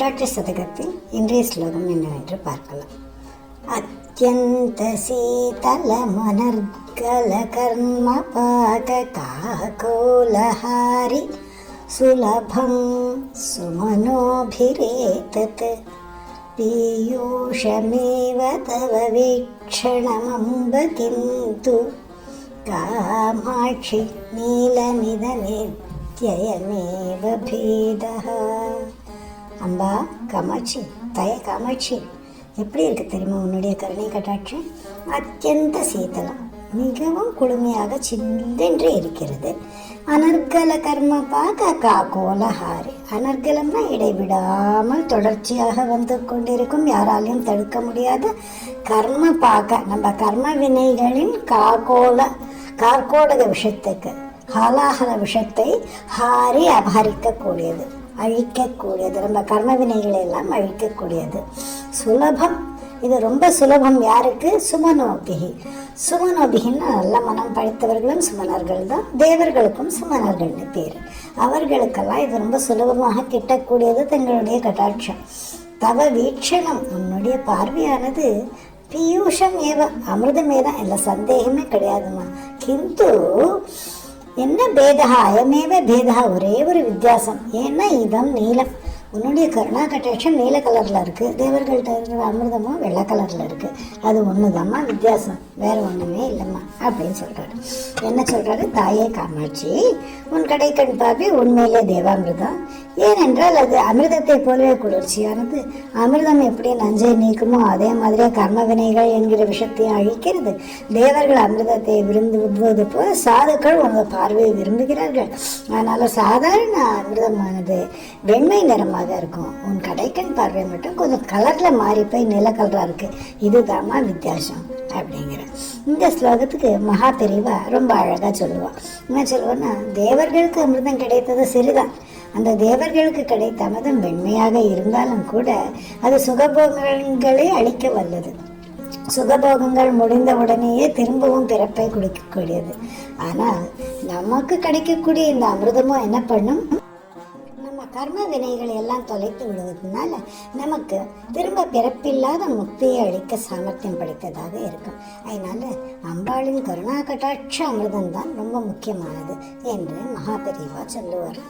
கட்டாட்ச சதகத்தில் இன்றைய ஸ்லோகம் என்னவென்று பார்க்கலாம். அத்யந்த சீதல மனர்கல கர்ம பாக காகோலஹாரி சுலபம் சுமனோபிரேதத் பீயூஷமேவ தவ வீக்ஷணமம்ப கிந்து காமாட்சி நீலமித நித்யயமேவ பேதஹ. அம்பா காமாட்சி, தய காமாட்சி, எப்படி இருக்கு தெரியுமா உன்னுடைய கருணை கட்டாட்சம்? அத்தியந்த சீதளம், மிகவும் குளுமையாக சில்லென்று இருக்கிறது. அனர்கல கர்ம பாக காகோலஹாரி, அனர்கலம்னா இடைவிடாமல் தொடர்ச்சியாக வந்து கொண்டிருக்கும், யாராலையும் தடுக்க முடியாத கர்ம பாக, நம்ம கர்ம வினைகளின் கார்கோடக விஷத்துக்கு, ஹாலாஹல விஷத்தை ஹாரி அபகரிக்கக்கூடியது, அழிக்கக்கூடியது, நம்ம கர்ம வினைகளை எல்லாம் அழிக்கக்கூடியது. சுலபம், இது ரொம்ப சுலபம். யாருக்கு? சுமனோபிகி. சுமனோபிகின்னு நல்ல மனம் படைத்தவர்களும் சுமனர்கள் தான், தேவர்களுக்கும் சுமனர்கள்னு பேர். அவர்களுக்கெல்லாம் இது ரொம்ப சுலபமாக கிட்டக்கூடியது தங்களுடைய கட்டாட்சம். தவ வீட்சணம், உன்னுடைய பார்வையானது பீயூஷம் ஏவ, அமிர்தமே தான், இல்லை சந்தேகமே கிடையாதுமா. கிந்து என்ன பேதா, அயமேவ பேதா, ஒரே ஒரு வித்தியாசம். ஏன்னா இதம் நீலம், உன்னுடைய கருணா கட்டாட்சம் நீல கலரில் இருக்குது, தேவர்கள்ட்ட இருக்கிற அமிர்தமும் வெள்ளை கலரில் இருக்குது. அது ஒன்று தான்மா வித்தியாசம், வேறு ஒன்றுமே இல்லைம்மா அப்படின்னு சொல்கிறாரு. என்ன சொல்கிறாரு? தாயே காமாட்சி, உன் கடைக்கண் பார்வை உண்மையிலே தேவாமிர்தம். ஏனென்றால் அது அமிர்தத்தை போலவே குளிர்ச்சியானது. அமிர்தம் எப்படி நஞ்சை நீக்குமோ அதே மாதிரியே கர்ம வினைகள் என்கிற விஷயத்தையும் அழிக்கிறது. தேவர்கள் அமிர்தத்தை விரும்புவது போல சாதுக்கள் உங்கள் பார்வையை விரும்புகிறார்கள். அதனால் சாதாரண அமிர்தமானது வெண்மை நிறமாக இருக்கும். உன் கடைக்கண் பார்வை மட்டும் கொஞ்சம் கலரில் மாறி போய் நில கலராக இருக்குது. இதுதாம்மா வித்தியாசம் அப்படிங்கிற. இந்த ஸ்லோகத்துக்கு மகா பெரியவா ரொம்ப அழகாக சொல்லுவாள். என்ன சொல்லுவோன்னா, தேவர்களுக்கு அமிர்தம் கிடைத்தது சிறிதான். அந்த தேவர்களுக்கு கிடைத்த அமிர்தம் வெண்மையாக இருந்தாலும் கூட அது சுகபோகங்களை அளிக்க வல்லது. சுகபோகங்கள் முடிந்த உடனேயே திரும்பவும் பிறப்பை கொடுக்கக்கூடியது. ஆனால் நமக்கு கிடைக்கக்கூடிய இந்த அமிர்தமும் என்ன பண்ணும்? நம்ம கர்ம வினைகளை எல்லாம் தொலைத்து விடுவதனால நமக்கு திரும்ப பிறப்பில்லாத முக்தியை அளிக்க சாமர்த்தியம் படைத்ததாக இருக்கும். அதனால அம்பாளின் கருணா கட்டாட்ச அமிர்தம் தான் ரொம்ப முக்கியமானது என்று மகாபெரிவா சொல்லுவார்.